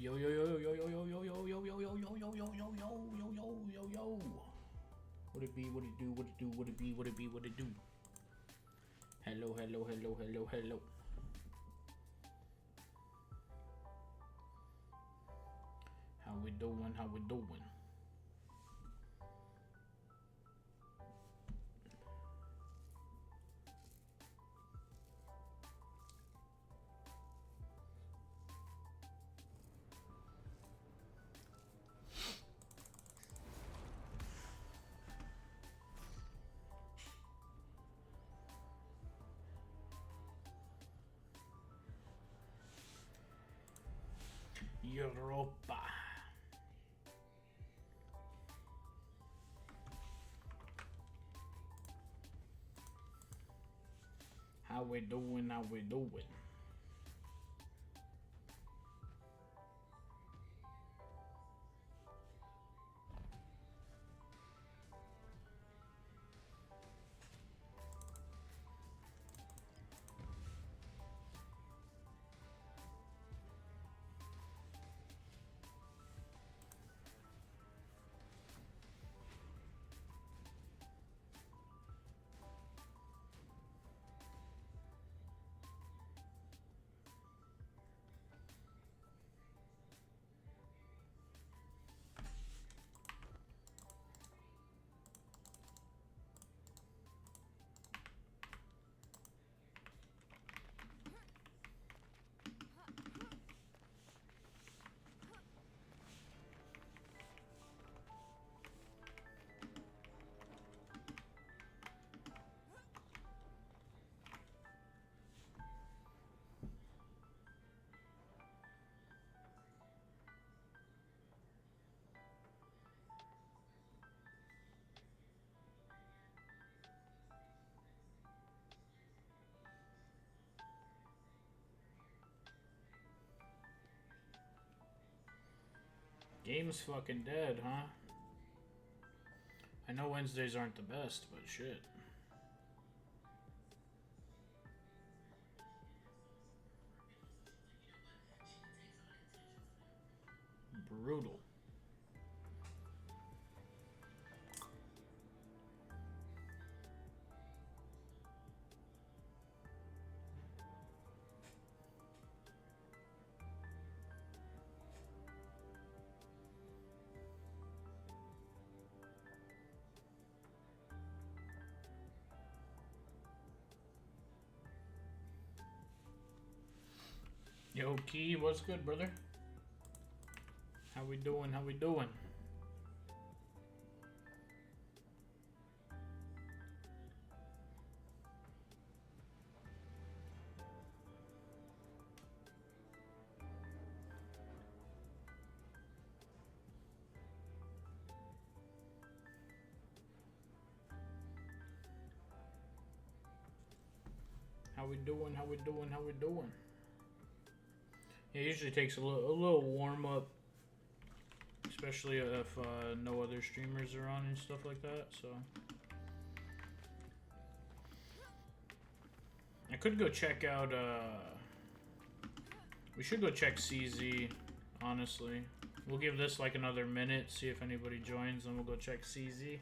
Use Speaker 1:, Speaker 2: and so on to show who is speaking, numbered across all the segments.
Speaker 1: Yo yo yo yo yo yo yo yo yo yo yo yo yo yo yo yo yo yo yo yo. What it be? What it do? What it do? What it be? What it be? What it do? Hello hello hello hello hello. How we doing? How we doing? Europa. How we doing? How we doing? Game's fucking dead, huh? I know Wednesdays aren't the best, but shit. Brutal. Yo, Key, what's good, brother? How we doing? How we doing? How we doing? How we doing? How we doing? Yeah, it usually takes a little warm up, especially if no other streamers are on and stuff like that. So I could go check out. We should go check CZ. Honestly, we'll give this like another minute, see if anybody joins, and we'll go check CZ.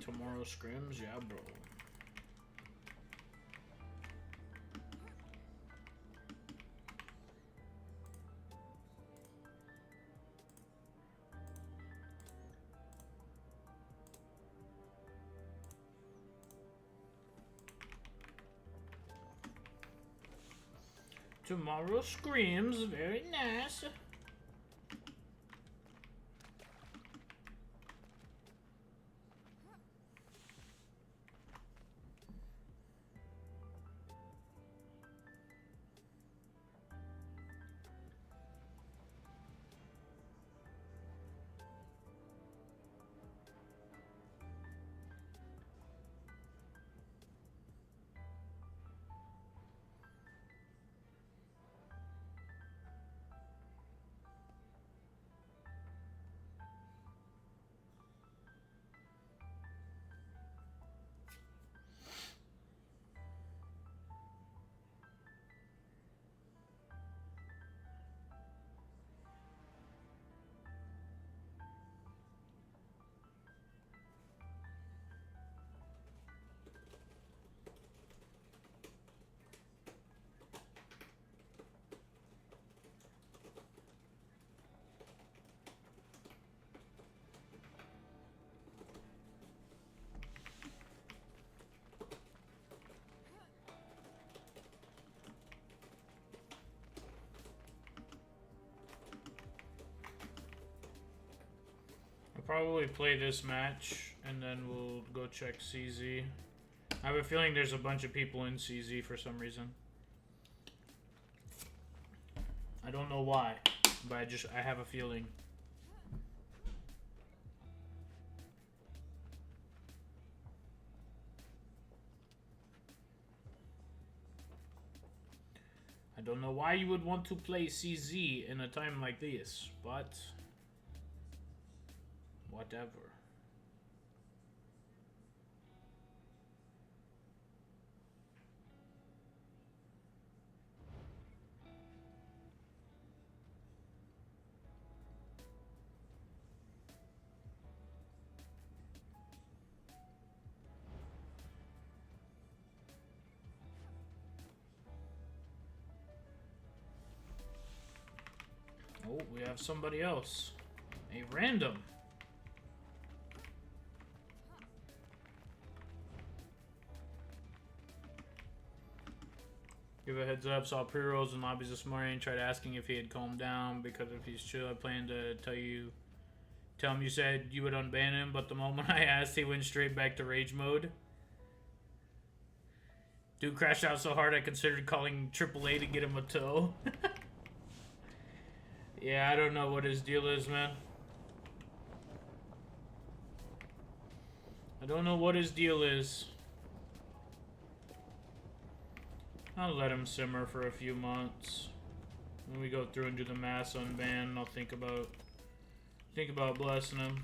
Speaker 1: Tomorrow scrims, yeah, bro. Tomorrow screams, very nice. I'll probably play this match, and then we'll go check CZ. I have a feeling there's a bunch of people in CZ for some reason. I don't know why, but I have a feeling. I don't know why you would want to play CZ in a time like this, but whatever. Oh, we have somebody else. A random. Give a heads up, saw pre-rolls and lobbies this morning, tried asking if he had calmed down, because if he's chill, I plan to tell him you said you would unban him, but the moment I asked, he went straight back to rage mode. Dude crashed out so hard I considered calling AAA to get him a tow. Yeah, I don't know what his deal is, man. I don't know what his deal is. I'll let him simmer for a few months. When we go through and do the mass unban, I'll think about blessing him.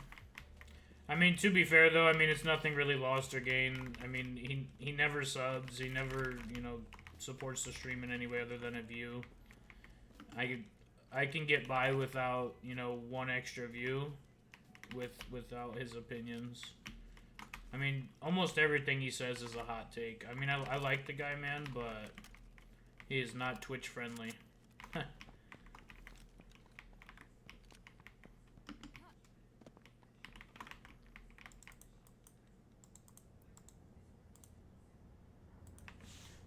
Speaker 1: I mean, to be fair though, I mean it's nothing really lost or gained. I mean he never subs, he never, you know, supports the stream in any way other than a view. I can get by without, you know, one extra view without his opinions. I mean, almost everything he says is a hot take. I mean, I like the guy, man, but he is not Twitch friendly.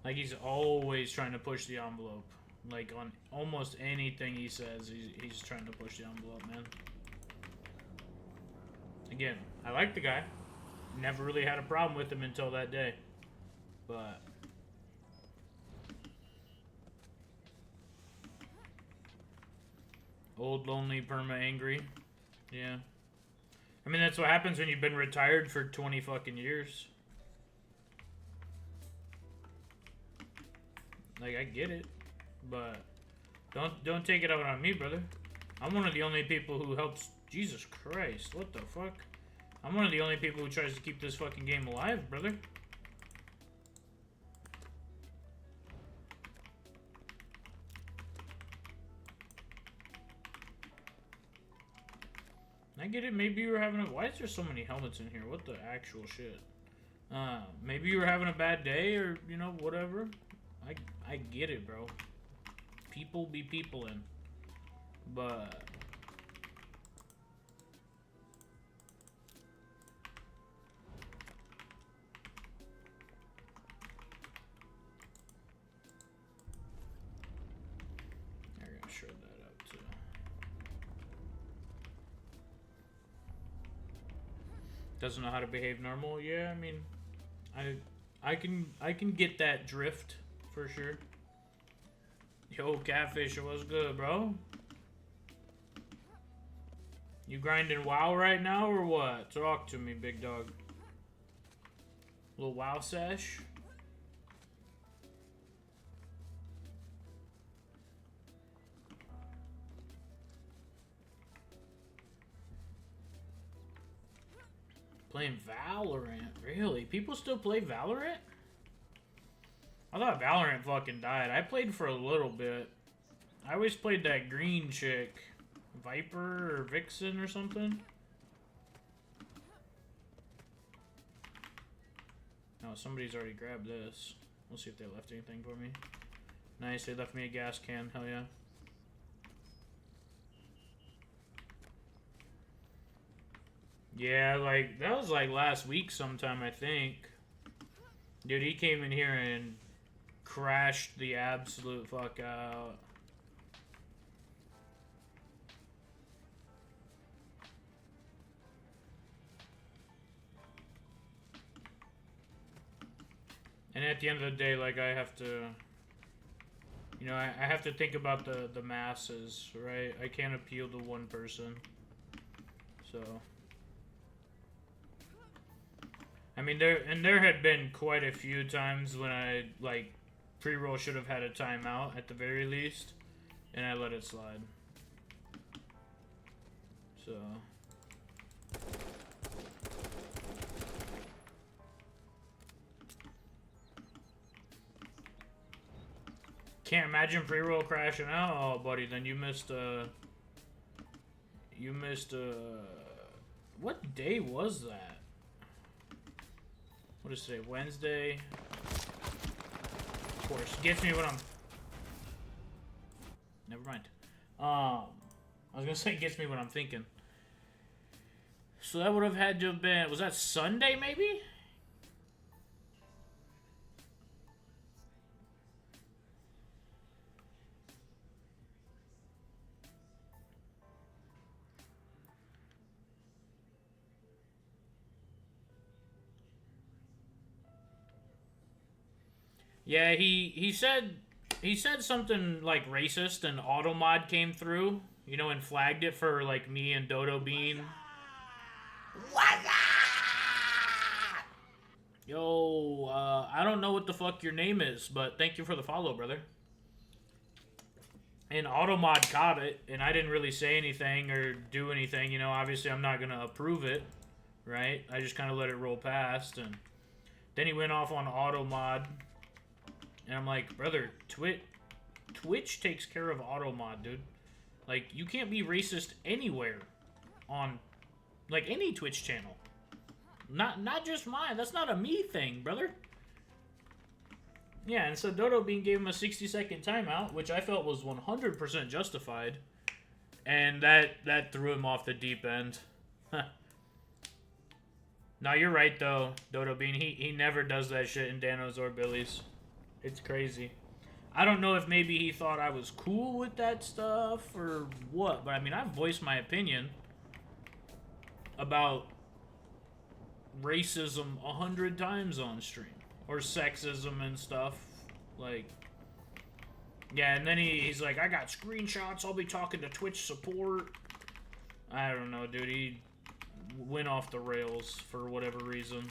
Speaker 1: Like, he's always trying to push the envelope. Like, on almost anything he says, he's trying to push the envelope, man. Again, I like the guy. Never really had a problem with him until that day. But old, lonely, perma angry. Yeah. I mean, that's what happens when you've been retired for 20 fucking years. Like, I get it. But don't take it out on me, brother. I'm one of the only people who helps. Jesus Christ, what the fuck? I'm one of the only people who tries to keep this fucking game alive, brother. I get it. Maybe you were having a... Why is there so many helmets in here? What the actual shit? Maybe you were having a bad day or, you know, whatever. I get it, bro. People be peoplein'. But... I gotta shred that up, too. Doesn't know how to behave normal? Yeah, I mean... I can get that drift, for sure. Yo, Catfish, it was good, bro. You grinding WoW right now, or what? Talk to me, big dog. Little WoW sesh? Playing Valorant? Really? People still play Valorant? I thought Valorant fucking died. I played for a little bit. I always played that green chick. Viper or Vixen or something. Oh, somebody's already grabbed this. We'll see if they left anything for me. Nice, they left me a gas can. Hell yeah. Yeah, like, that was like last week sometime, I think. Dude, he came in here and crashed the absolute fuck out. at the end of the day, like, I have to, you know, I have to think about the masses, right? I can't appeal to one person. So, I mean, there had been quite a few times when I, like, pre-roll should have had a timeout at the very least, and I let it slide. So... Can't imagine pre-roll crashing out. Oh, buddy, then you missed, what day was that? What is today? Wednesday? Of course. Gets me when I'm... Never mind. I was gonna say gets me when I'm thinking. So that would have had to have been... Was that Sunday, maybe? Yeah, he said something like racist, and Automod came through, you know, and flagged it for like me and Dodo Bean. What's up? Yo, I don't know what the fuck your name is, but thank you for the follow, brother. And Automod caught it, and I didn't really say anything or do anything, you know, obviously I'm not gonna approve it, right? I just kind of let it roll past, and then he went off on Automod. And I'm like, brother, Twitch takes care of Automod, dude. Like, you can't be racist anywhere on, like, any Twitch channel. Not just mine. That's not a me thing, brother. Yeah, and so Dodo Bean gave him a 60-second timeout, which I felt was 100% justified. And that threw him off the deep end. No, you're right, though, Dodo Bean. He never does that shit in Danos or Billy's. It's crazy. I don't know if maybe he thought I was cool with that stuff or what, but I mean, I've voiced my opinion about racism 100 times on stream. Or sexism and stuff. Like, yeah, and then he's like, I got screenshots, I'll be talking to Twitch support. I don't know, dude. He went off the rails for whatever reason.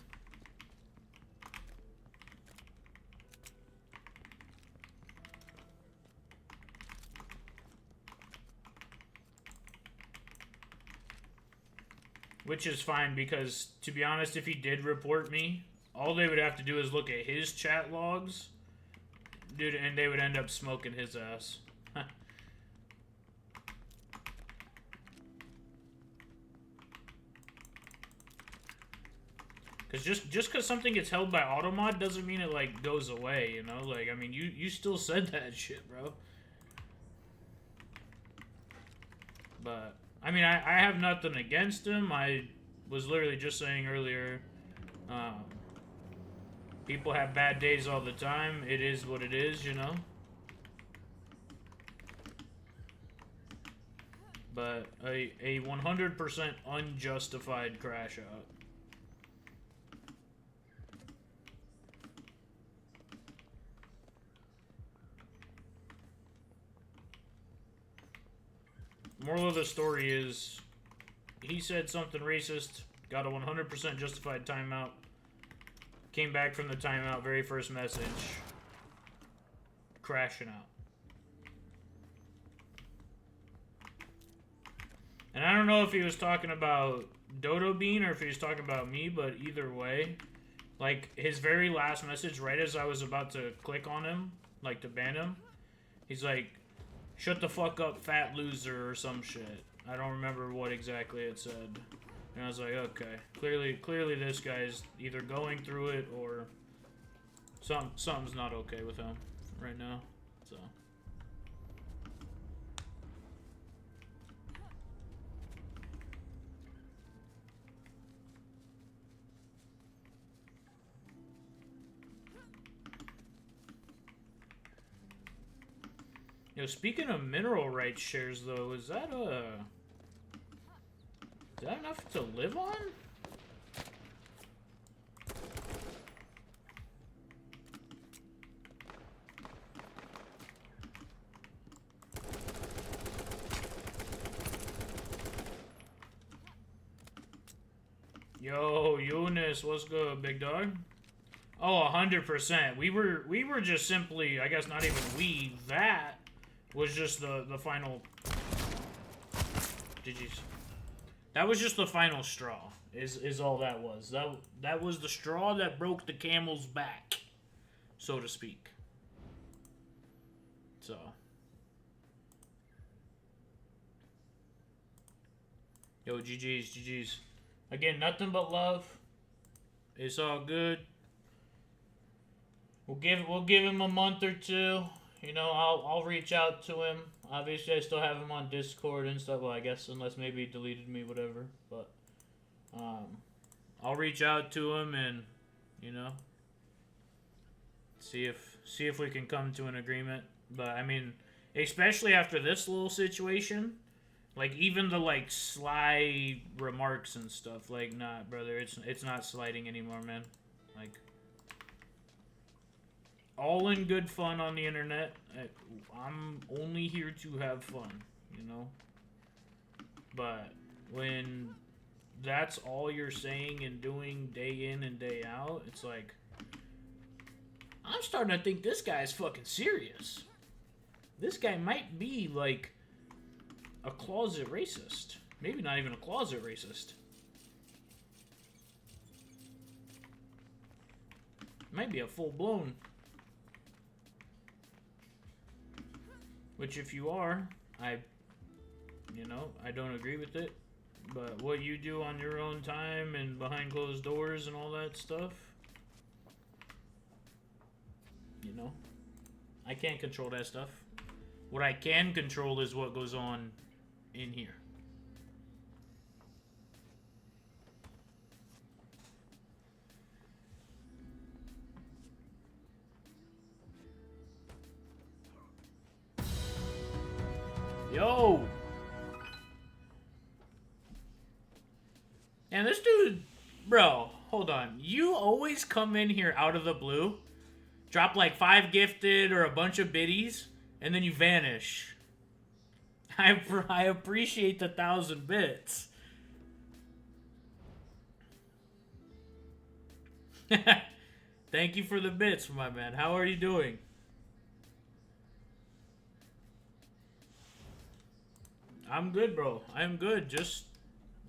Speaker 1: Which is fine, because, to be honest, if he did report me, all they would have to do is look at his chat logs, dude, and they would end up smoking his ass. Because just because something gets held by Automod doesn't mean it, like, goes away, you know? Like, I mean, you still said that shit, bro. But... I mean, I have nothing against him. I was literally just saying earlier, people have bad days all the time. It is what it is, you know? But a 100% unjustified crash out. Moral of the story is, he said something racist, got a 100% justified timeout, came back from the timeout, very first message, crashing out. And I don't know if he was talking about Dodo Bean or if he was talking about me, but either way, like, his very last message, right as I was about to click on him, like, to ban him, he's like, shut the fuck up, fat loser, or some shit. I don't remember what exactly it said. And I was like, okay. Clearly this guy's either going through it or something's not okay with him right now. So. Yo, speaking of mineral rights shares, though, is that enough to live on? Yo, Eunice, what's good, big dog? Oh, 100%. We were just simply, I guess not even we, that was just the final. GG's. That was just the final straw. Is all that was. That was the straw that broke the camel's back, so to speak. So. Yo, GG's. Again, nothing but love. It's all good. We'll give him a month or two. You know, I'll reach out to him. Obviously, I still have him on Discord and stuff. Well, I guess unless maybe he deleted me, whatever. But I'll reach out to him and, you know, see if we can come to an agreement. But I mean, especially after this little situation, like even the like sly remarks and stuff, like, nah, brother, it's not sliding anymore, man. Like, all in good fun on the internet. I'm only here to have fun, you know? But when that's all you're saying and doing day in and day out, it's like, I'm starting to think this guy's fucking serious. This guy might be, like, a closet racist. Maybe not even a closet racist. Might be a full-blown. Which, if you are, I don't agree with it. But what you do on your own time and behind closed doors and all that stuff, you know, I can't control that stuff. What I can control is what goes on in here. Yo! And this dude, bro, hold on. You always come in here out of the blue, drop like 5 gifted or a bunch of biddies, and then you vanish. I appreciate the 1,000 bits. Thank you for the bits, my man. How are you doing? I'm good, bro. I'm good. Just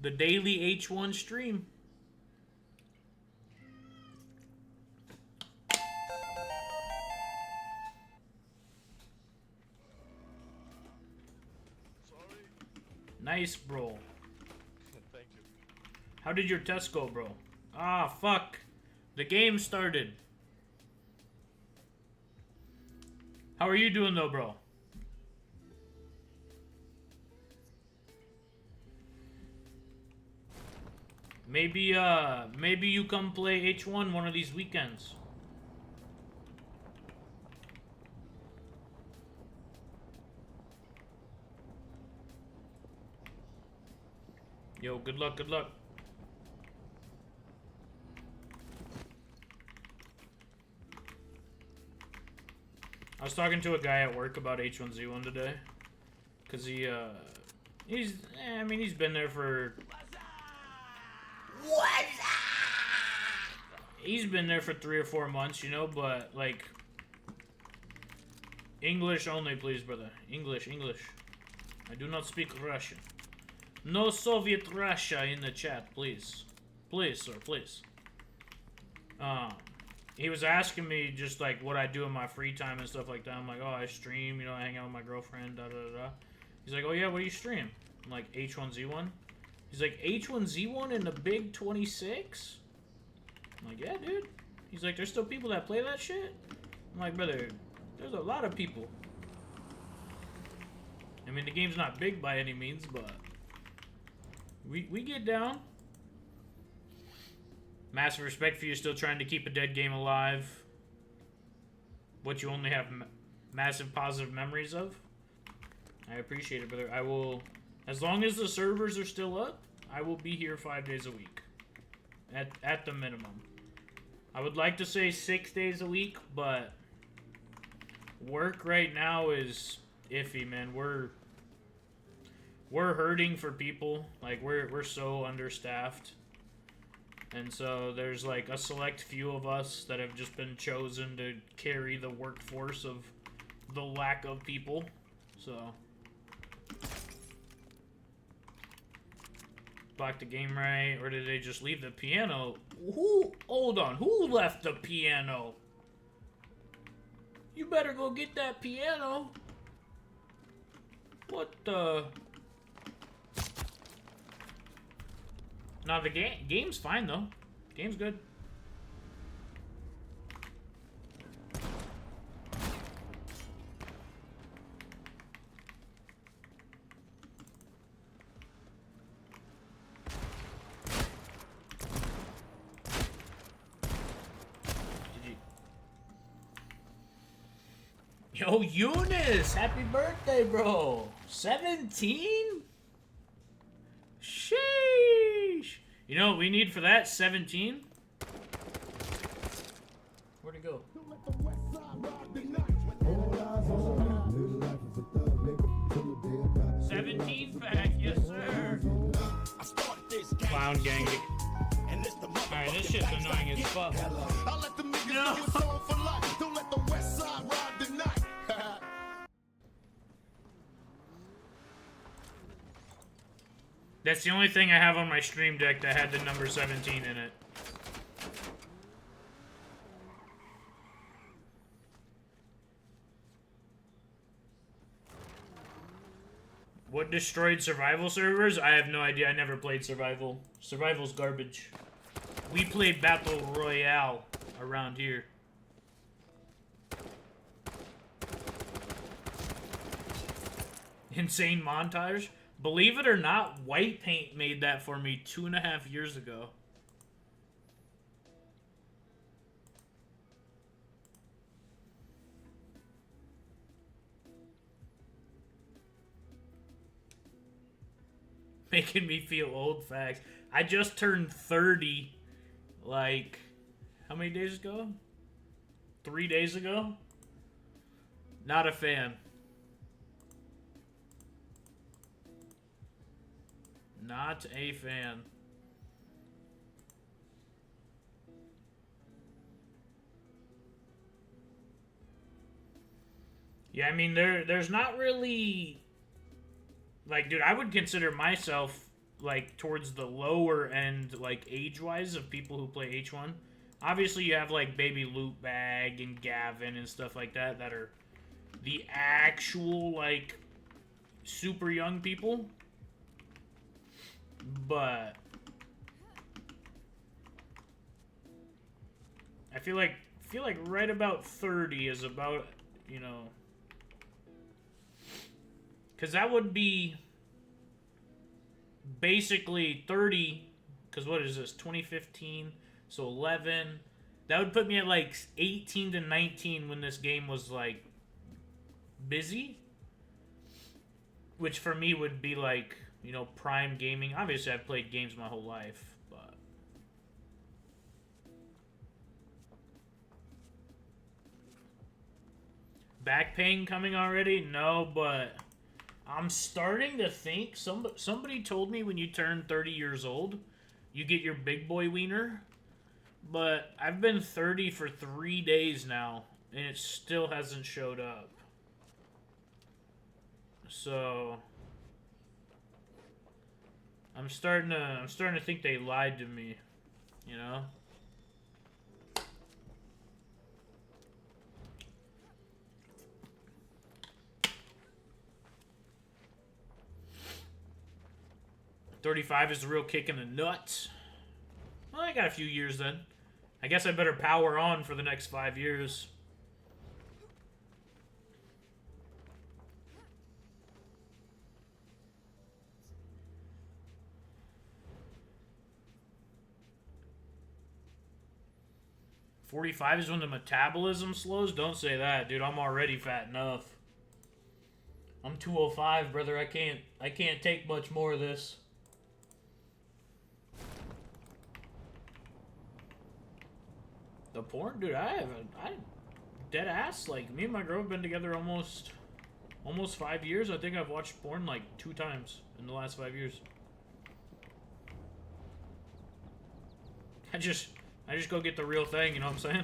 Speaker 1: the daily H1 stream. Nice, bro.
Speaker 2: Thank you.
Speaker 1: How did your test go, bro? Ah, fuck. The game started. How are you doing, though, bro? Maybe you come play H1 one of these weekends. Yo, good luck, good luck. I was talking to a guy at work about H1Z1 today. Cause he's been there for... He's been there for 3 or 4 months, you know, but, like... English only, please, brother. English. I do not speak Russian. No Soviet Russia in the chat, please. Please, sir, please. He was asking me just, like, what I do in my free time and stuff like that. I'm like, oh, I stream, you know, I hang out with my girlfriend, da-da-da-da. He's like, oh, yeah, what do you stream? I'm like, H1Z1. He's like, H1Z1 in the big 26? I'm like, yeah, dude. He's like, there's still people that play that shit? I'm like, brother, there's a lot of people. I mean, the game's not big by any means, but we get down. Massive respect for you still trying to keep a dead game alive. What you only have massive positive memories of. I appreciate it, brother. I will, as long as the servers are still up, I will be here 5 days a week. At the minimum. I would like to say 6 days a week, but work right now is iffy, man. We're hurting for people. Like, we're so understaffed. And so there's like a select few of us that have just been chosen to carry the workforce of the lack of people. So block the game right, or did they just leave the piano? Who? Hold on. Who left the piano? You better go get that piano. What the? No, the game's fine though. Game's good. Yo, Eunice! Happy birthday, bro! 17? Sheesh! You know what we need for that? 17? Where'd it go? 17 pack, yes sir! Clown gang. Alright, this shit's annoying as fuck. No! That's the only thing I have on my stream deck that had the number 17 in it. What destroyed survival servers? I have no idea. I never played survival. Survival's garbage. We played Battle Royale around here. Insane montage? Believe it or not, White Paint made that for me 2.5 years ago. Making me feel old, facts. I just turned 30, like, how many days ago? 3 days ago? Not a fan. Not a fan. Yeah, I mean, there's not really... Like, dude, I would consider myself, like, towards the lower end, like, age-wise of people who play H1. Obviously, you have, like, Baby Lootbag and Gavin and stuff like that that are the actual, like, super young people. But I feel like right about 30 is about, you know, because that would be basically 30, because what is this, 2015, so 11, that would put me at like 18 to 19 when this game was like busy, which for me would be like, you know, prime gaming. Obviously, I've played games my whole life, but... Back pain coming already? No, but I'm starting to think... Somebody told me when you turn 30 years old, you get your big boy wiener. But I've been 30 for 3 days now, and it still hasn't showed up. So... I'm starting to think they lied to me, you know? $35 is the real kick in the nuts. Well, I got a few years then. I guess I better power on for the next 5 years. $45 is when the metabolism slows? Don't say that, dude. I'm already fat enough. I'm 205, brother. I can't take much more of this. The porn? Dude, I dead ass, like, me and my girl have been together almost 5 years. I think I've watched porn like 2 times in the last 5 years. I just go get the real thing, you know what I'm saying?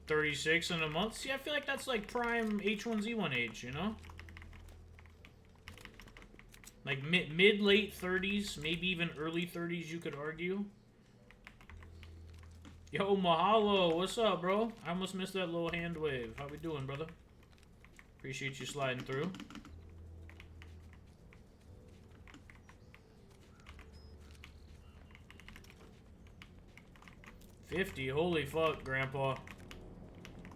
Speaker 1: $36 in a month? See, I feel like that's like prime H1Z1 age, you know? Like mid-late 30s, maybe even early 30s, you could argue. Yo, Mahalo, what's up, bro? I almost missed that little hand wave. How we doing, brother? Appreciate you sliding through. $50, holy fuck, Grandpa.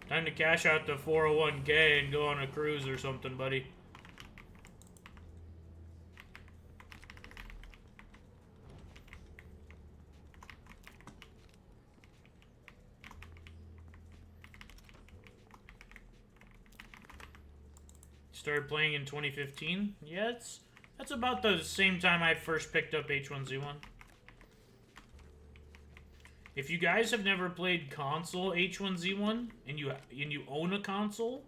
Speaker 1: Time to cash out the 401k and go on a cruise or something, buddy. Started playing in 2015. Yeah, that's about the same time I first picked up H1Z1. If you guys have never played console H1Z1 and you own a console,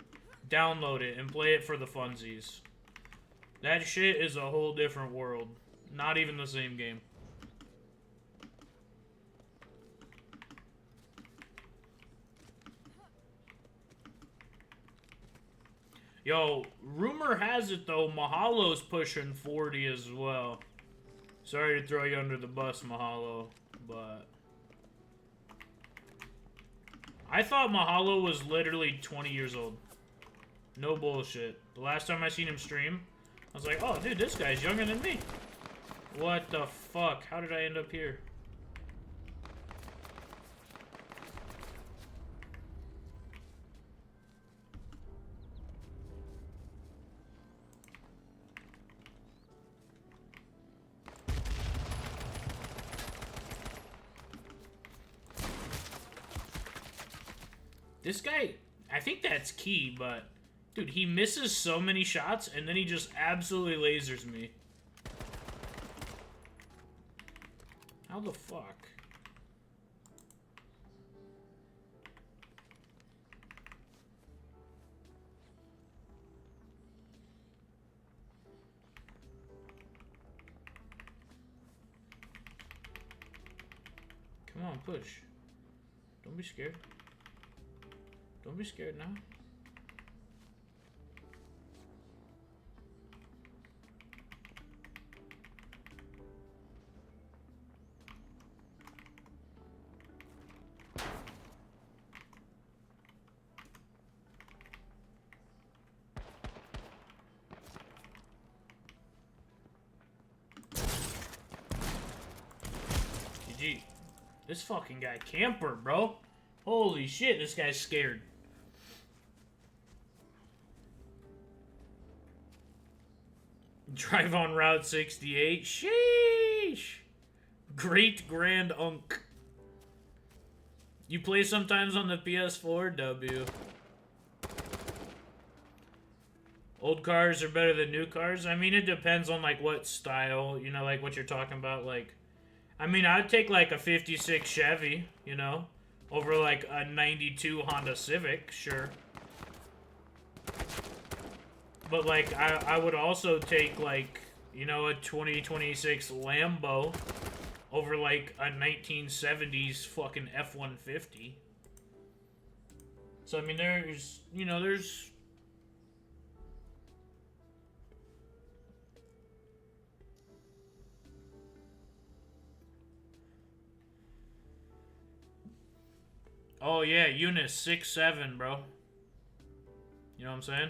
Speaker 1: download it and play it for the funsies. That shit is a whole different world. Not even the same game. Yo, rumor has it though, Mahalo's pushing 40 as well. Sorry to throw you under the bus, Mahalo, but I thought Mahalo was literally 20 years old. No bullshit. The last time I seen him stream, I was like, oh dude, this guy's younger than me. What the fuck? How did I end up here? This guy, I think that's key, but dude, he misses so many shots and then he just absolutely lasers me. How the fuck? Come on, push. Don't be scared. Don't be scared now. GG. This fucking guy camper, bro. Holy shit, this guy's scared. Drive on Route 68. Sheesh. Great Grand Unk. You play sometimes on the PS4? W. Old cars are better than new cars? I mean, it depends on, like, what style, you know, like, what you're talking about, like... I mean, I'd take, like, a 56 Chevy, you know, over, like, a 92 Honda Civic, sure. But, like, I would also take, like, you know, a 2026 Lambo over, like, a 1970s fucking F-150. So, I mean, there's, you know, there's... Oh, yeah, Eunice, 6'7", bro. You know what I'm saying?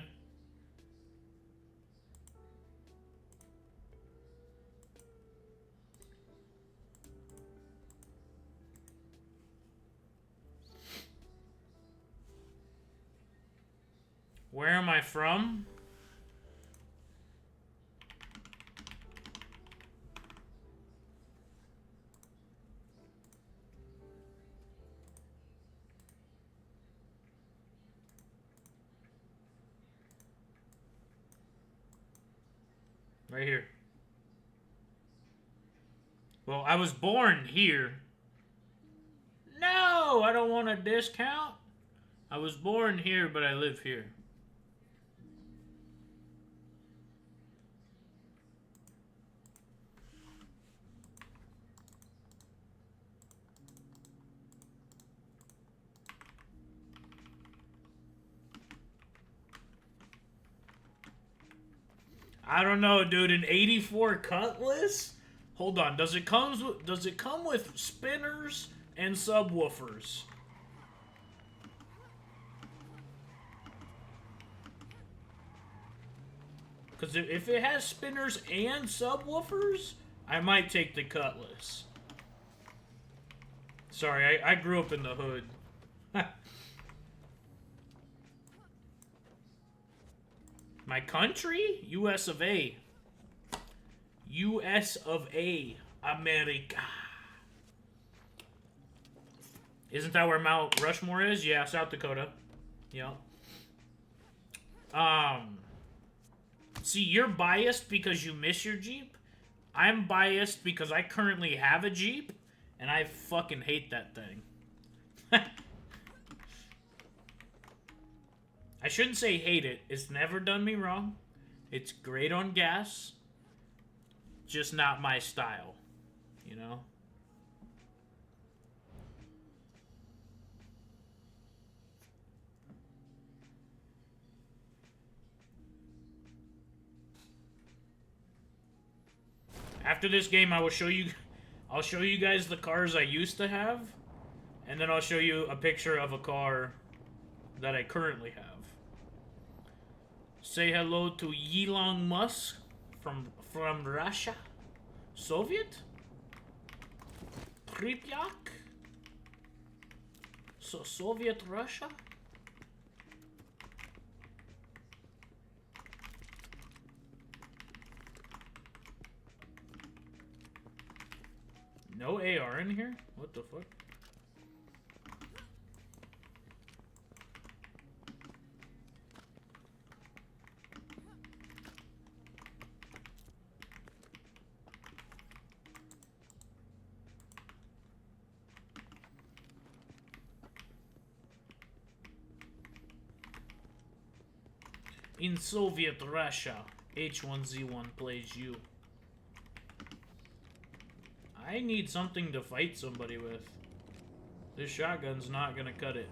Speaker 1: Where am I from? Right here. Well, I was born here. no, I don't want a discount. I was born here, but I live here. I don't know, dude. An 84 Cutlass? Hold on. Does it come with spinners and subwoofers? Because if it has spinners and subwoofers, I might take the Cutlass. Sorry, I grew up in the hood. My country? US of A. US of A. America. Isn't that where Mount Rushmore is? Yeah, South Dakota. Yeah. See, you're biased because you miss your Jeep. I'm biased because I currently have a Jeep, and I fucking hate that thing. I shouldn't say hate it. It's never done me wrong. It's great on gas. Just not my style, you know? After this game, I'll show you guys the cars I used to have, and then I'll show you a picture of a car that I currently have. Say hello to Elon Musk from Russia. Soviet? Pripyat? So Soviet Russia? No AR in here? What the fuck? In Soviet Russia, H1Z1 plays you. I need something to fight somebody with. This shotgun's not gonna cut it.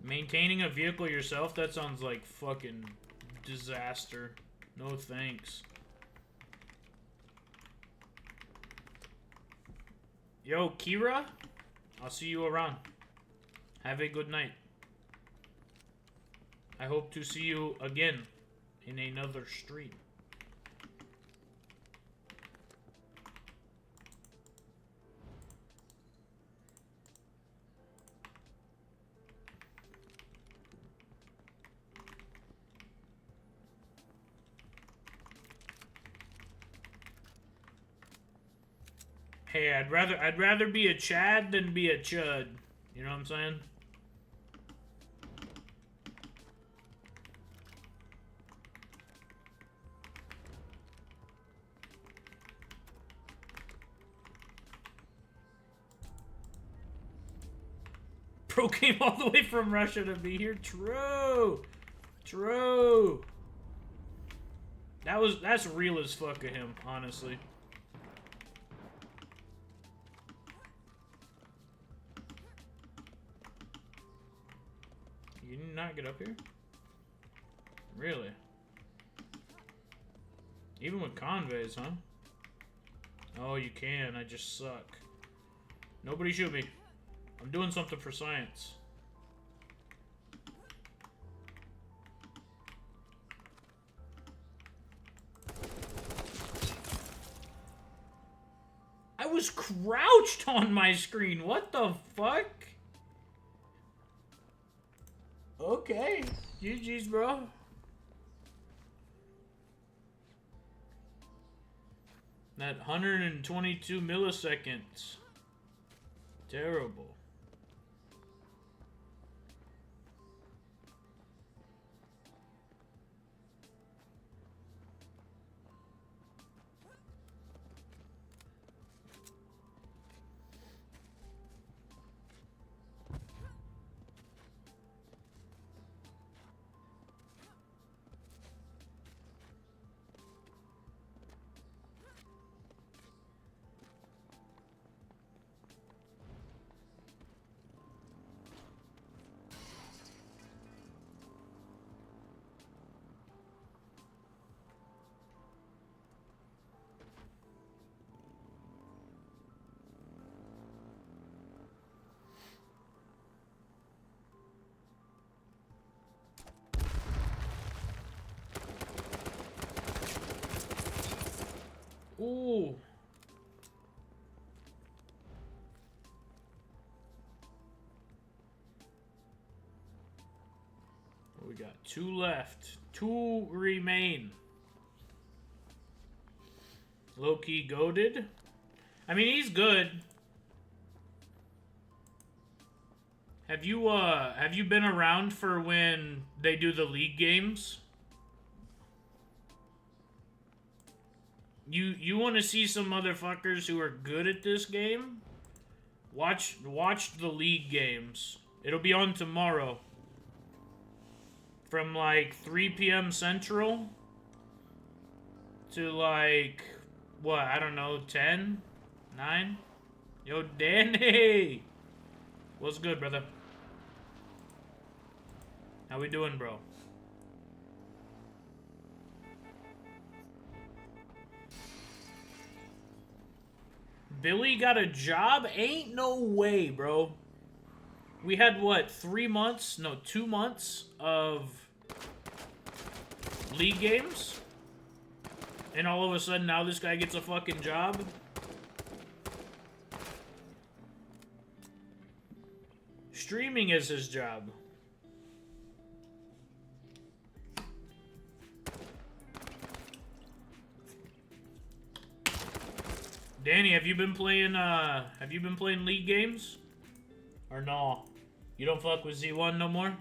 Speaker 1: Maintaining a vehicle yourself? That sounds like fucking disaster. No thanks. Yo, Kira? I'll see you around. Have a good night. I hope to see you again in another stream. Hey, I'd rather be a Chad than be a Chud. You know what I'm saying? Bro came all the way from Russia to be here. True. True. That's real as fuck of him, honestly. You did not get up here? Really? Even with convoys, huh? Oh, you can. I just suck. Nobody shoot me. I'm doing something for science. I was crouched on my screen. What the fuck? Okay. GG's, bro. That 122 milliseconds. Terrible. Ooh. We got 2 left. 2 remain. Low-key goated. I mean, he's good. Have you been around for when they do the league games? You want to see some motherfuckers who are good at this game? Watch the league games. It'll be on tomorrow. From like 3 p.m. Central to like, what, I don't know, 10? 9? Yo, Danny! What's good, brother? How we doing, bro? Billy got a job? Ain't no way, bro. We had, what, 3 months? No, 2 months of league games? And all of a sudden, now this guy gets a fucking job? Streaming is his job. Danny, have you been playing league games? Or no? You don't fuck with Z1 no more?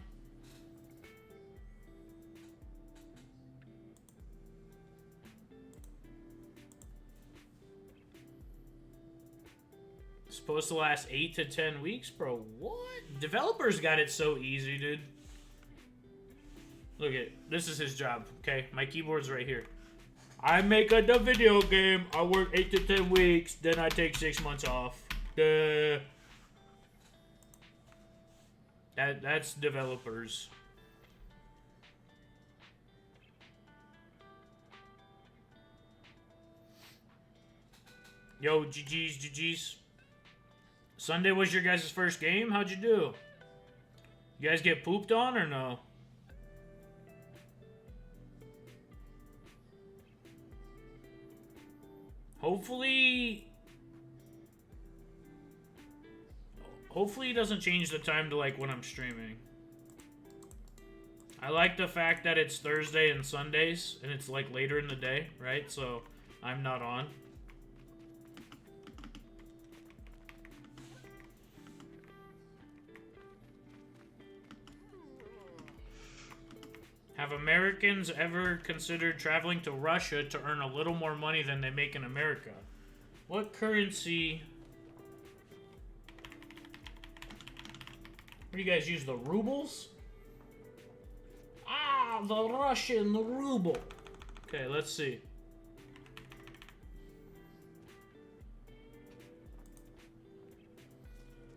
Speaker 1: It's supposed to last 8 to 10 weeks, bro. What? Developers got it so easy, dude. Look at this is his job. Okay, my keyboard's right here. I make a video game. I work 8 to 10 weeks. Then I take 6 months off. That's developers. Yo, GG's. Sunday was your guys' first game? How'd you do? You guys get pooped on or no? Hopefully it doesn't change the time to like when I'm streaming. I like the fact that it's Thursday and Sundays and it's like later in the day, right? So I'm not on. Have Americans ever considered traveling to Russia to earn a little more money than they make in America? What currency? What do you guys use? The rubles? Ah, the Russian ruble. Okay, let's see.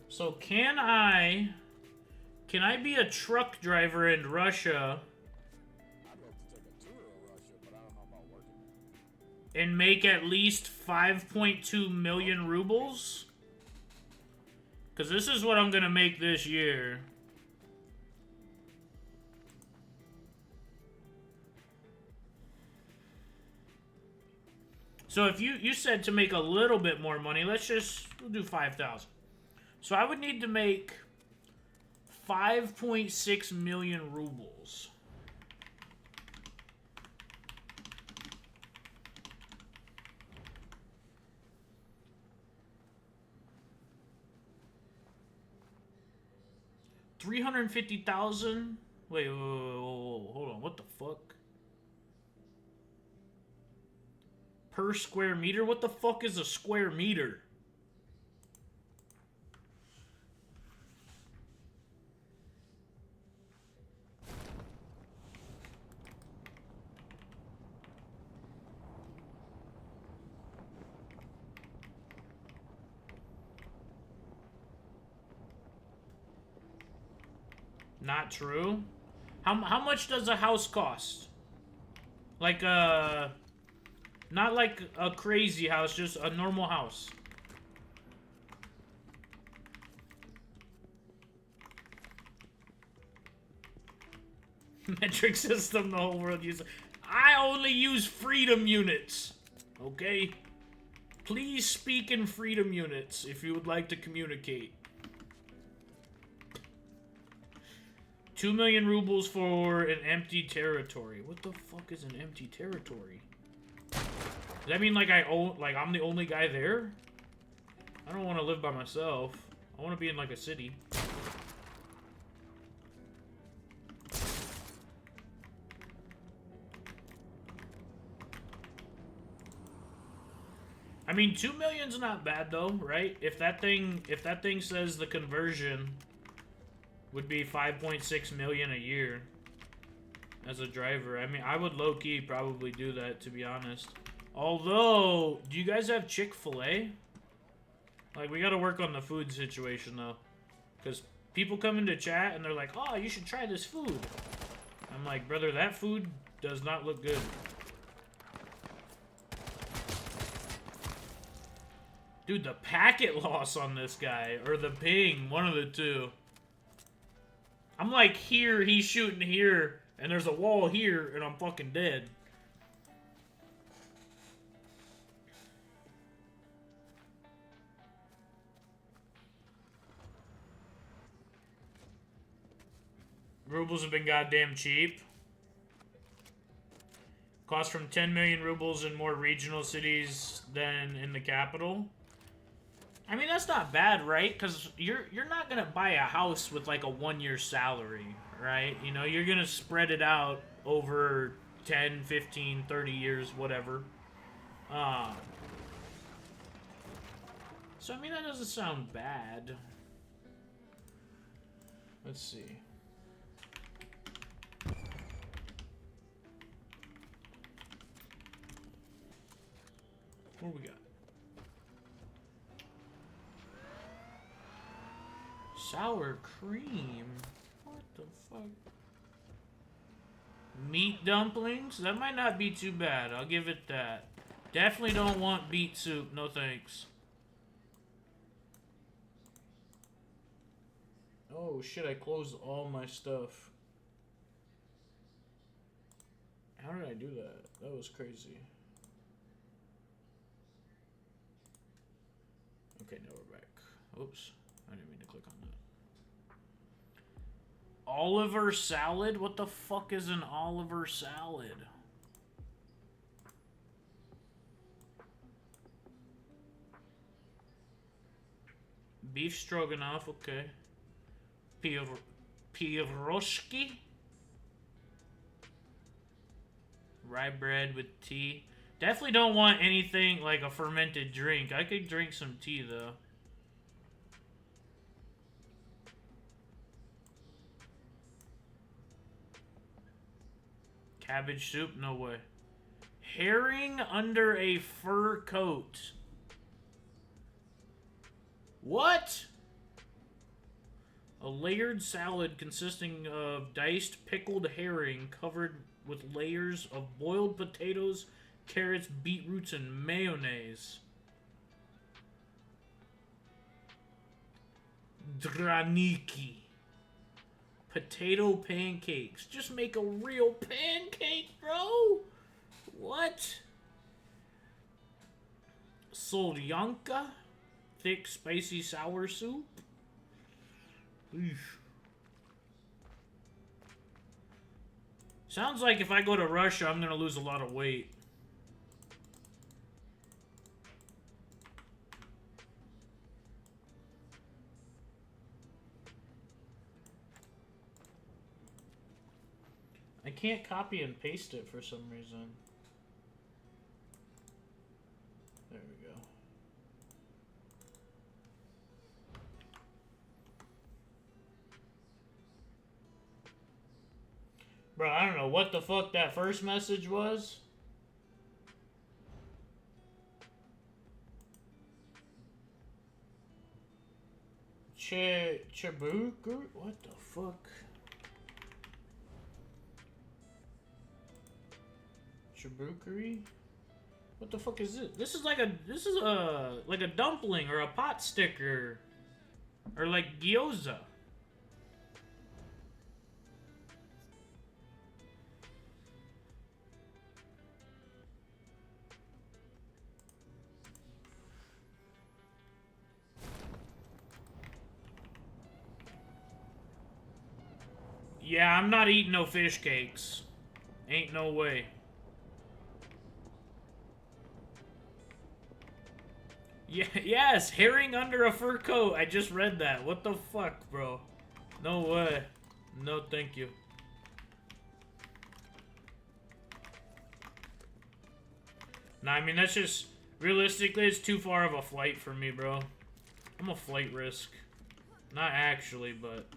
Speaker 1: So can I be a truck driver in Russia and make at least 5.2 million rubles? Because this is what I'm going to make this year. So if you said to make a little bit more money, we'll do 5,000. So I would need to make 5.6 million rubles. $350,000? Wait, hold on. What the fuck? Per square meter? What the fuck is a square meter? Not true. How much does a house cost? Like not like a crazy house, just a normal house. Metric system the whole world uses. I only use freedom units. Okay? Please speak in freedom units if you would like to communicate. 2 million rubles for an empty territory. What the fuck is an empty territory? Does that mean like I own, like I'm the only guy there? I don't want to live by myself. I want to be in like a city. I mean, 2 million's not bad though, right? If that thing says the conversion would be 5.6 million a year as a driver, I mean, I would low-key probably do that, to be honest. Although, do you guys have Chick-fil-A? Like, we gotta work on the food situation though, because people come into chat and they're like, "Oh, you should try this food." I'm like, brother, that food does not look good. Dude, the packet loss on this guy, or the ping, one of the two. I'm like here, he's shooting here, and there's a wall here, and I'm fucking dead. Rubles have been goddamn cheap. Cost from 10 million rubles in more regional cities than in the capital. I mean, that's not bad, right? Because you're not going to buy a house with, like, a one-year salary, right? You know, you're going to spread it out over 10, 15, 30 years, whatever. So, I mean, that doesn't sound bad. Let's see. What do we got? Sour cream? What the fuck? Meat dumplings? That might not be too bad. I'll give it that. Definitely don't want beet soup. No thanks. Oh shit, I closed all my stuff. How did I do that? That was crazy. Okay, now we're back. Oops. I didn't mean to click on that. Oliver salad? What the fuck is an Oliver salad? Beef stroganoff, okay. Pierogi? Rye bread with tea. Definitely don't want anything like a fermented drink. I could drink some tea though. Cabbage soup? No way. Herring under a fur coat. What? A layered salad consisting of diced pickled herring covered with layers of boiled potatoes, carrots, beetroots, and mayonnaise. Draniki. Potato pancakes. Just make a real pancake, bro. What? Solyanka. Thick, spicy, sour soup. Eesh. Sounds like if I go to Russia, I'm gonna lose a lot of weight. I can't copy and paste it for some reason. There we go. Bro, I don't know what the fuck that first message was. Chabuku? What the fuck? Chabukery? What the fuck is this? This is like a dumpling or a pot sticker. Or like gyoza. Yeah, I'm not eating no fish cakes. Ain't no way. Yeah, yes, herring under a fur coat. I just read that. What the fuck, bro? No way. No, thank you. Nah, I mean, that's just... Realistically, it's too far of a flight for me, bro. I'm a flight risk. Not actually, but...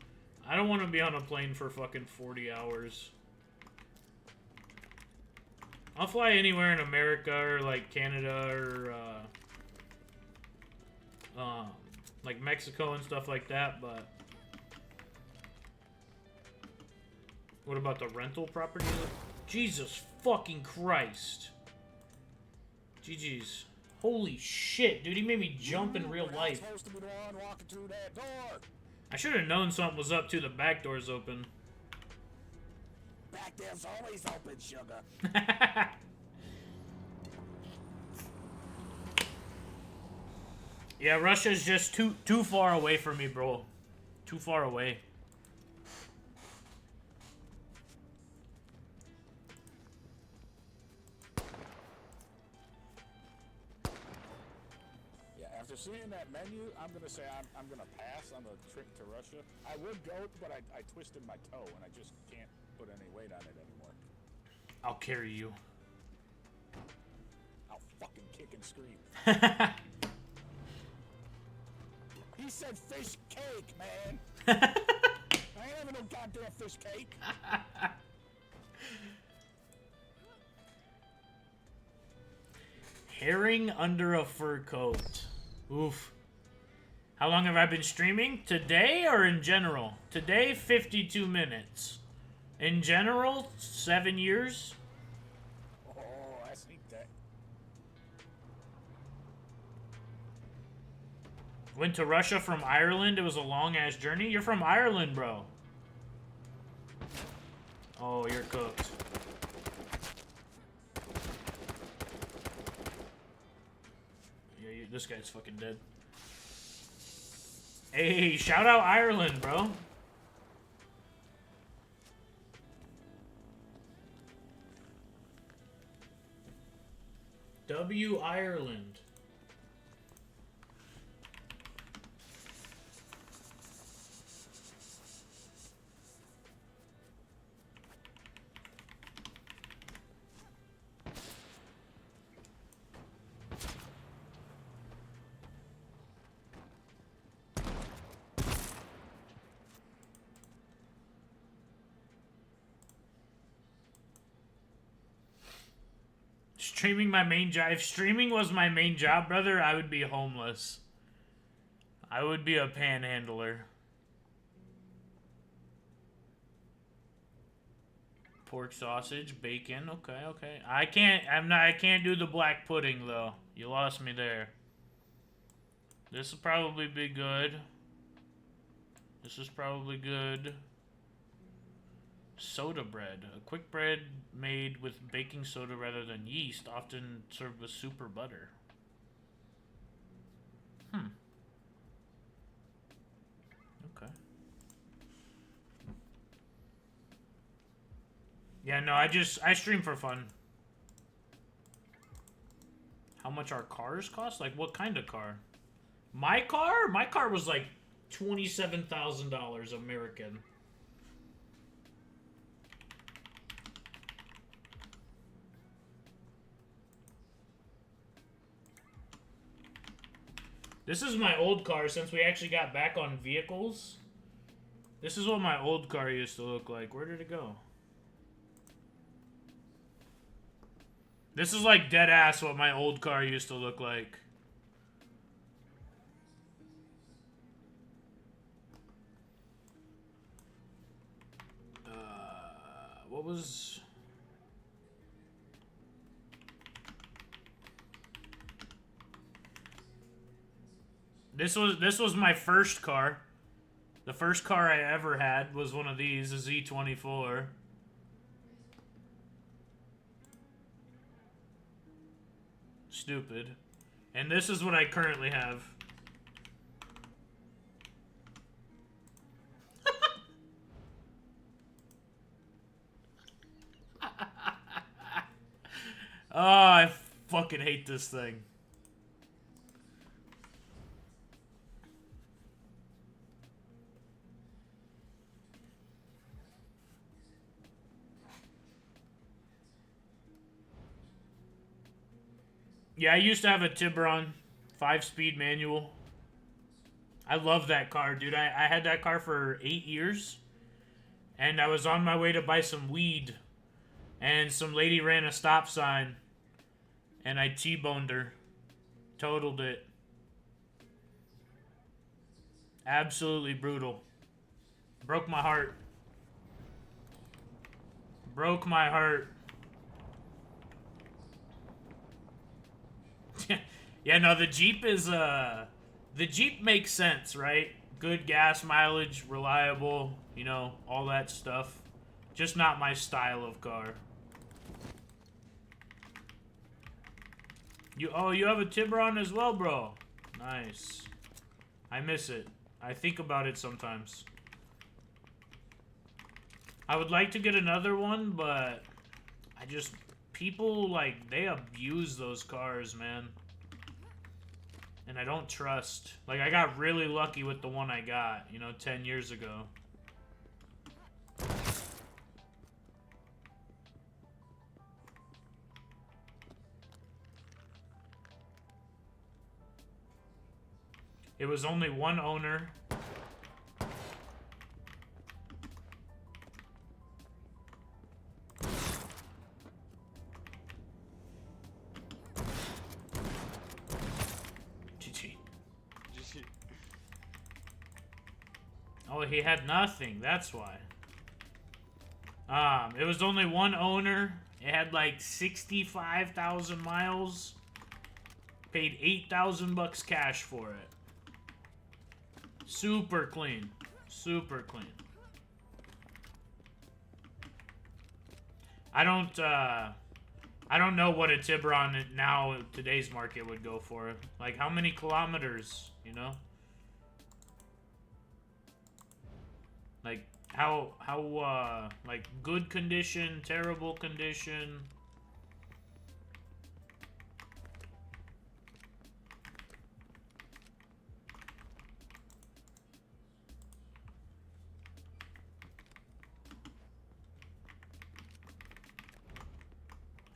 Speaker 1: I don't want to be on a plane for fucking 40 hours. I'll fly anywhere in America or, like, Canada or, like, Mexico and stuff like that, but... What about the rental property? Jesus fucking Christ. GG's. Holy shit, dude, he made me jump in real life. I should have known something was up too. The back door's open.
Speaker 3: Back door's always open, sugar.
Speaker 1: Yeah, Russia's just too far away from me, bro. Too far away.
Speaker 3: After seeing that menu, I'm gonna say I'm gonna pass on the trip to Russia. I would go, but I twisted my toe and I just can't put any weight on it anymore.
Speaker 1: I'll carry you.
Speaker 3: I'll fucking kick and scream. He said fish cake, man. I ain't having no goddamn fish cake.
Speaker 1: Herring under a fur coat. Oof. How long have I been streaming? Today or in general? Today, 52 minutes. In general, 7 years.
Speaker 3: Oh, I think that.
Speaker 1: Went to Russia from Ireland. It was a long-ass journey. You're from Ireland, bro. Oh, you're cooked. This guy's fucking dead. Hey, shout out Ireland, bro. W Ireland. Streaming my main job. If streaming was my main job, brother, I would be homeless. I would be a panhandler. Pork sausage, bacon. Okay, okay. I can't do the black pudding though. You lost me there. This will probably be good. This is probably good. Soda bread. A quick bread made with baking soda rather than yeast, often served with soup or butter. Okay. Yeah, no, I stream for fun. How much our cars cost? Like, what kind of car? My car? My car was like $27,000 American. This is my old car since we actually got back on vehicles. This is what my old car used to look like. Where did it go? This is like dead ass what my old car used to look like. What was... This was my first car. The first car I ever had was one of these, a Z24. Stupid. And this is what I currently have. Oh, I fucking hate this thing. Yeah, I used to have a Tiburon 5-speed manual. I love that car, dude. I had that car for 8 years. And I was on my way to buy some weed. And some lady ran a stop sign. And I T-boned her. Totaled it. Absolutely brutal. Broke my heart. Broke my heart. Yeah, no, the Jeep is, the Jeep makes sense, right? Good gas mileage, reliable, you know, all that stuff. Just not my style of car. You have a Tiburon as well, bro. Nice. I miss it. I think about it sometimes. I would like to get another one, but people, like, they abuse those cars, man. And I don't trust. Like, I got really lucky with the one I got, you know, 10 years ago. It was only one owner. GG.
Speaker 2: GG.
Speaker 1: Oh, he had nothing. That's why. It was only one owner. It had like 65,000 miles. Paid 8,000 bucks cash for it. Super clean. Super clean. I don't know what a Tiburon now today's market would go for. Like, how many kilometers, you know? Like, how like, good condition, terrible condition.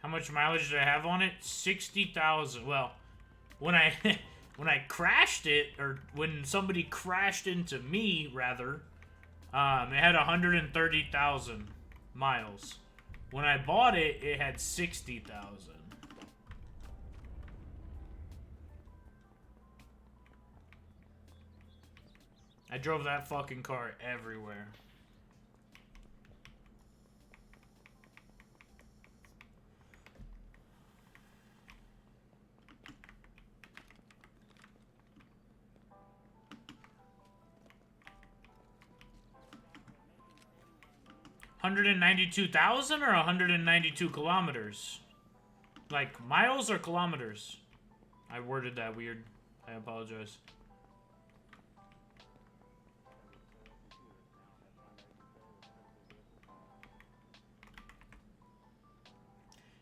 Speaker 1: How much mileage did I have on it? 60,000. Well, when I when I crashed it, or when somebody crashed into me, rather, it had 130,000 miles. When I bought it, it had 60,000. I drove that fucking car everywhere. $192,000 or 192 kilometers? Like, miles or kilometers? I worded that weird. I apologize.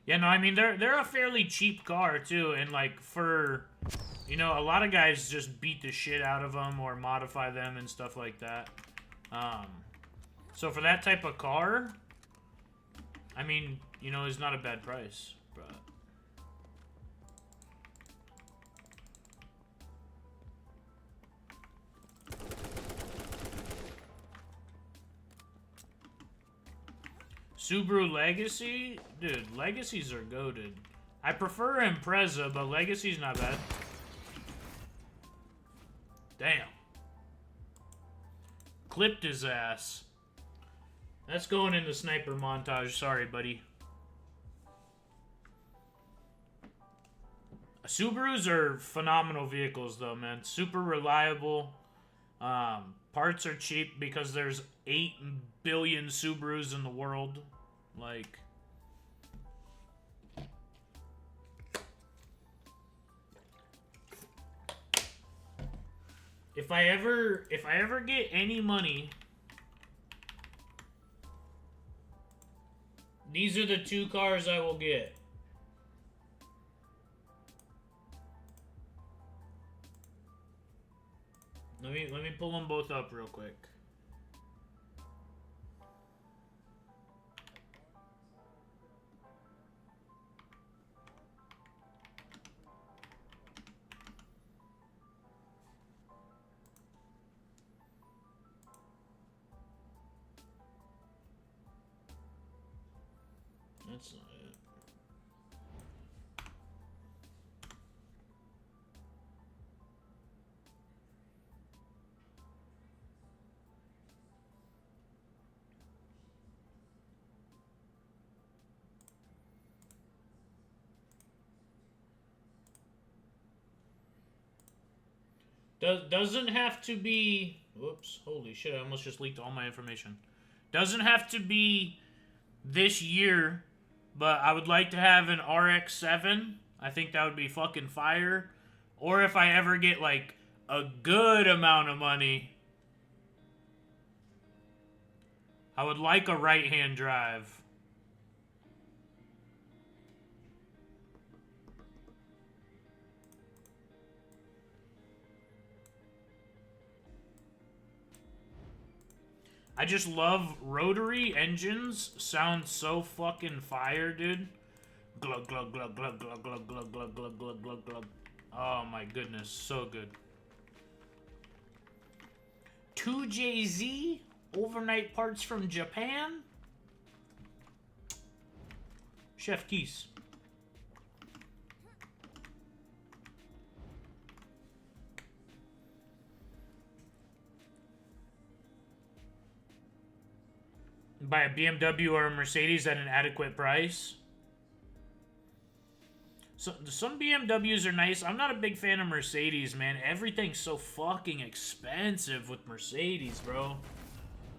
Speaker 1: Yeah, no, I mean, they're a fairly cheap car, too, and, like, for, you know, a lot of guys just beat the shit out of them or modify them and stuff like that. So for that type of car, I mean, you know, it's not a bad price, but... Subaru Legacy? Dude, Legacies are goated. I prefer Impreza, but Legacy's not bad. Damn. Clipped his ass. That's going in the sniper montage. Sorry, buddy. Subarus are phenomenal vehicles, though, man. Super reliable. Parts are cheap because there's 8 billion Subarus in the world. Like... If I ever get any money, these are the 2 cars I will get. Let me pull them both up real quick. That's not it. Doesn't have to be... Whoops, holy shit, I almost just leaked all my information. Doesn't have to be this year, but I would like to have an RX-7. I think that would be fucking fire. Or if I ever get, like, a good amount of money, I would like a right-hand drive. I just love rotary engines. Sounds so fucking fire, dude. Glug, glug, glug, glug, glug, glug, glug, glug, glug, glug, glug, glug. Oh my goodness, so good. 2JZ? Overnight parts from Japan? Chef Keys. Buy a BMW or a Mercedes at an adequate price. So, some BMWs are nice. I'm not a big fan of Mercedes, man. Everything's so fucking expensive with Mercedes, bro.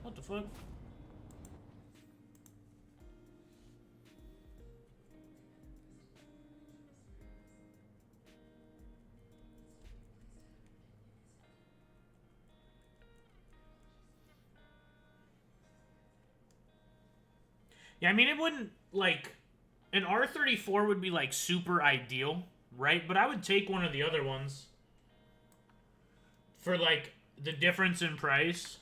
Speaker 1: What the fuck? Yeah, I mean, it wouldn't, like, an R34 would be, like, super ideal, right? But I would take one of the other ones for, like, the difference in price.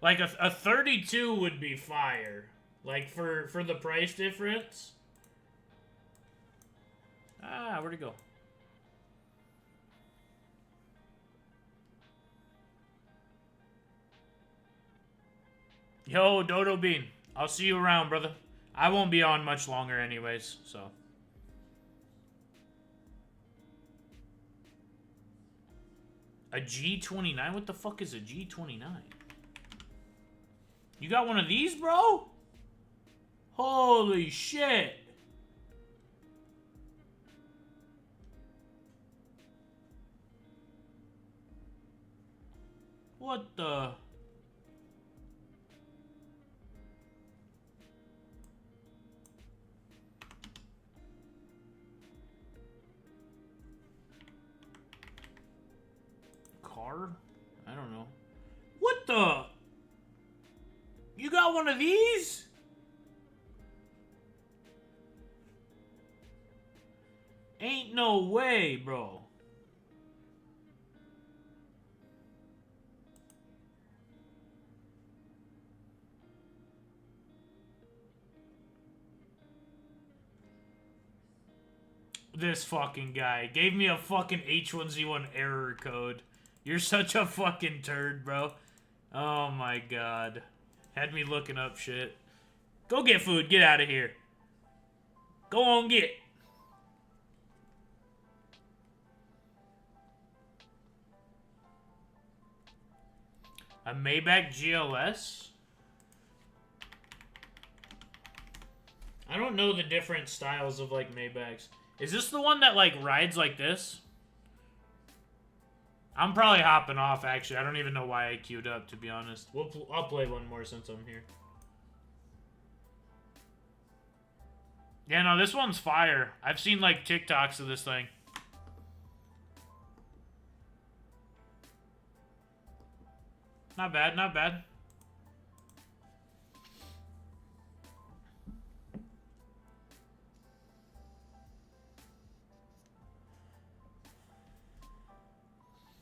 Speaker 1: Like, a 32 would be fire. Like, for the price difference. Ah, where'd it go? Yo, Dodo Bean. I'll see you around, brother. I won't be on much longer anyways, so. A G29? What the fuck is a G29? You got one of these, bro? Holy shit. What the... Car? I don't know. What the... You got one of these? Ain't no way, bro. This fucking guy gave me a fucking H1Z1 error code. You're such a fucking turd, bro. Oh my god. Had me looking up shit. Go get food. Get out of here. Go on, get. A Maybach GLS? I don't know the different styles of, like, Maybachs. Is this the one that, like, rides like this? I'm probably hopping off, actually. I don't even know why I queued up, to be honest. I'll play one more since I'm here. Yeah, no, this one's fire. I've seen, like, TikToks of this thing. Not bad, not bad.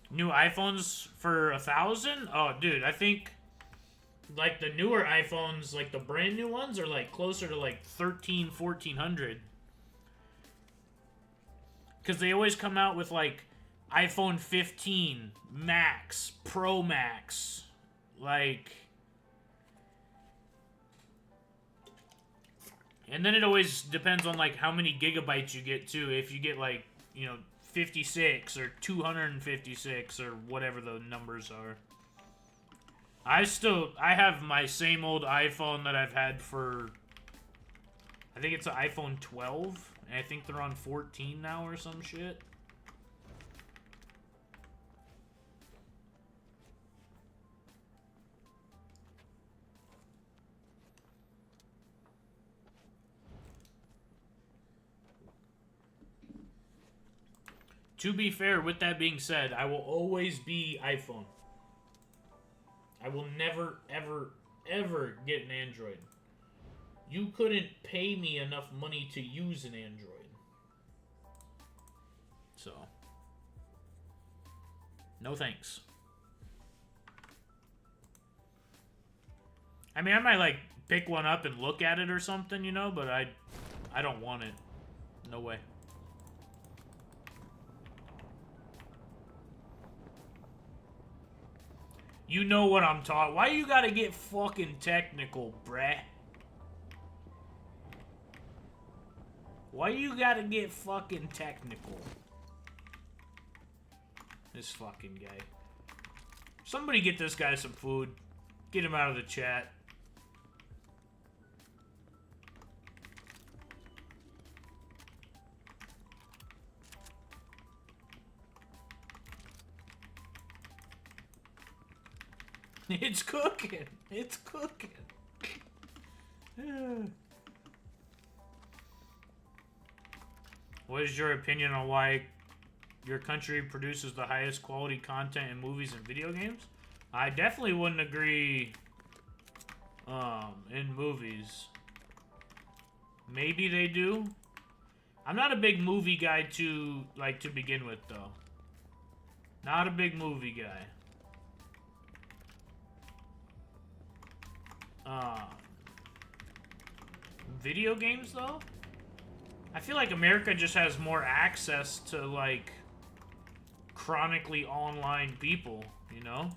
Speaker 1: New iPhones for 1,000? Oh, dude, I think like the newer iPhones, like the brand new ones, are like closer to like 1,400. Because they always come out with like iPhone 15 Max, Pro Max, like, and then it always depends on like how many gigabytes you get too. If you get like, you know, 56 or 256 or whatever the numbers are. I have my same old iPhone that I've had for, I think it's an iPhone 12, and I think they're on 14 now or some shit. To be fair, with that being said, I will always be iPhone. I will never, ever, ever get an Android. You couldn't pay me enough money to use an Android. So, no thanks. I mean, I might, like, pick one up and look at it or something, you know, but I don't want it. No way. You know what I'm talking. Why you gotta get fucking technical, bruh? Why you gotta get fucking technical? This fucking guy. Somebody get this guy some food. Get him out of the chat. It's cooking. It's cooking. What is your opinion on why your country produces the highest quality content in movies and video games? I definitely wouldn't agree in movies. Maybe they do. I'm not a big movie guy to begin with though. Not a big movie guy. Video games, though? I feel like America just has more access to, like, chronically online people, you know?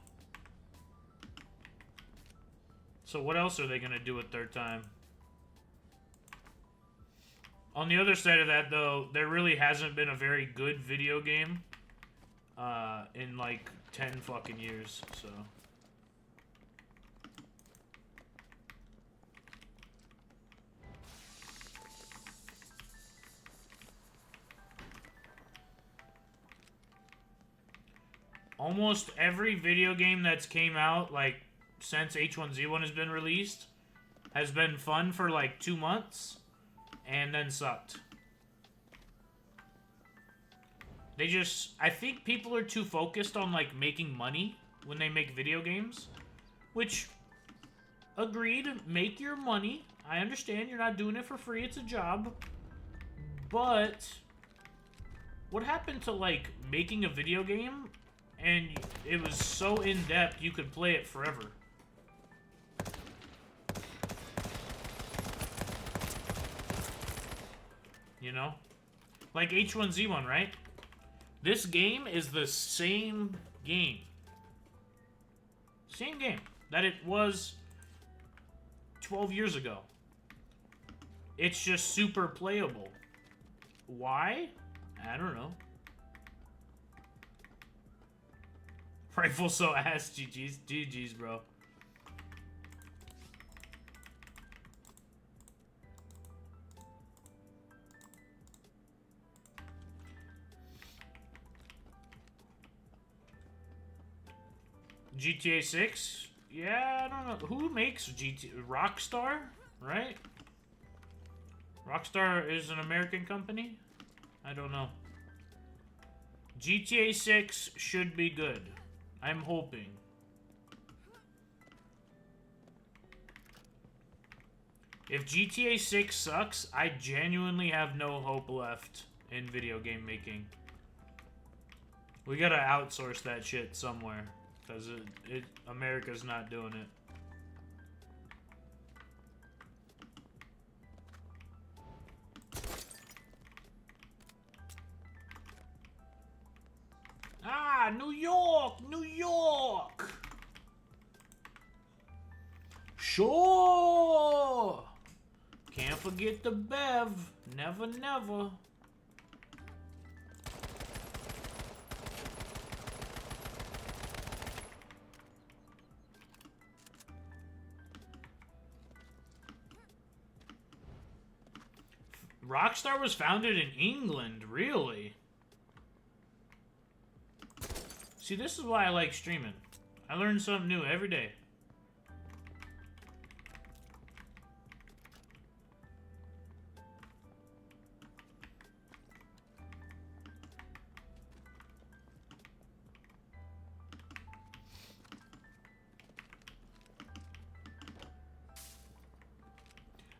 Speaker 1: So what else are they gonna do with their time? On the other side of that, though, there really hasn't been a very good video game in, like, 10 fucking years, so... Almost every video game that's came out, like, since H1Z1 has been released, has been fun for, like, 2 months, and then sucked. They just... I think people are too focused on, like, making money when they make video games, which, agreed, make your money. I understand you're not doing it for free, it's a job, but what happened to, like, making a video game... And it was so in-depth, you could play it forever. You know? Like H1Z1, right? This game is the same game. Same game that it was 12 years ago. It's just super playable. Why? I don't know. Rifle so ass, GG's. GG's, bro. GTA 6? Yeah, I don't know. Who makes GTA? Rockstar, right? Rockstar is an American company? I don't know. GTA 6 should be good. I'm hoping. If GTA 6 sucks, I genuinely have no hope left in video game making. We gotta outsource that shit somewhere, because America's not doing it. Ah, New York! New York! Sure! Can't forget the Bev. Never, never. Rockstar was founded in England, really? See, this is why I like streaming. I learn something new every day.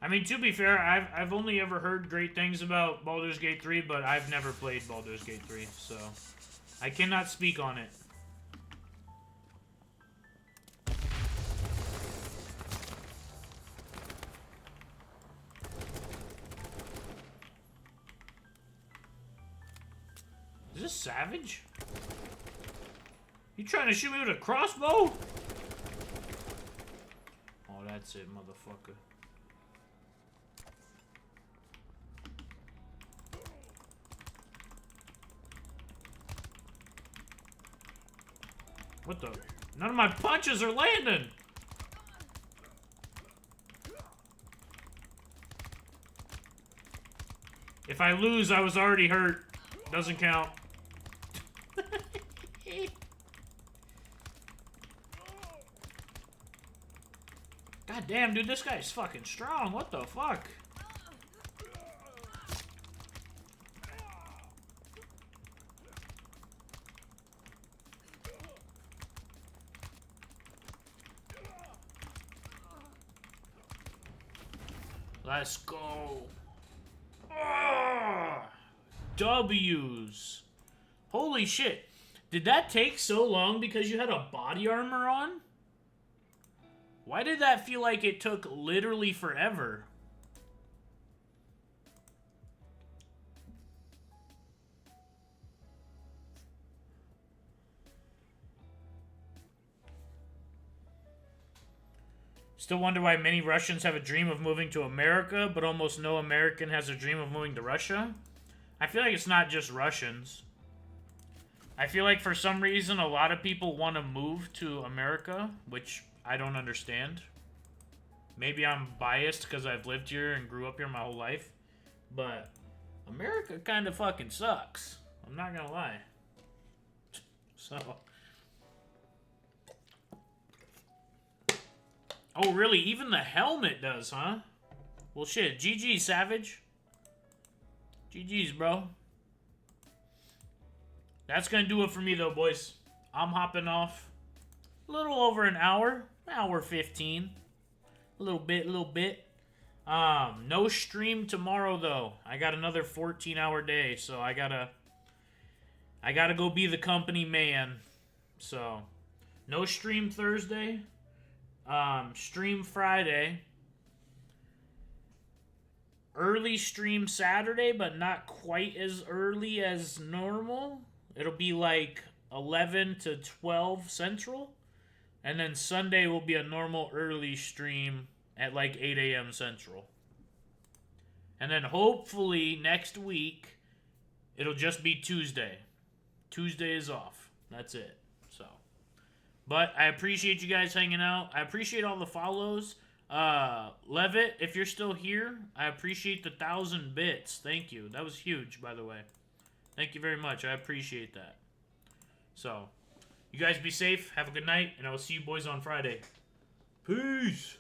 Speaker 1: I mean, to be fair, I've only ever heard great things about Baldur's Gate 3, but I've never played Baldur's Gate 3, so I cannot speak on it. Is this Savage? You trying to shoot me with a crossbow? Oh, that's it, motherfucker. What the? None of my punches are landing! If I lose, I was already hurt. Doesn't count. God damn, dude, this guy's fucking strong. What the fuck? Let's go. W's. Holy shit. Did that take so long because you had a body armor on? Why did that feel like it took literally forever? Still wonder why many Russians have a dream of moving to America, but almost no American has a dream of moving to Russia. I feel like it's not just Russians. I feel like for some reason a lot of people want to move to America, which I don't understand. Maybe I'm biased because I've lived here and grew up here my whole life, but America kind of fucking sucks. I'm not gonna lie. So... Oh, really? Even the helmet does, huh? Well, shit. GG, Savage. GG's, bro. That's gonna do it for me, though, boys. I'm hopping off. A little over an hour. Hour 15. A little bit. No stream tomorrow, though. I got another 14-hour day, so I gotta go be the company man. So, no stream Thursday. Stream Friday. Early stream Saturday, but not quite as early as normal. It'll be like 11 to 12 Central. And then Sunday will be a normal early stream at like 8 a.m. Central. And then hopefully next week, it'll just be Tuesday. Tuesday is off. That's it. So... But I appreciate you guys hanging out. I appreciate all the follows. Levitt, if you're still here, I appreciate the 1,000 bits. Thank you. That was huge, by the way. Thank you very much. I appreciate that. So, you guys be safe. Have a good night. And I will see you boys on Friday. Peace.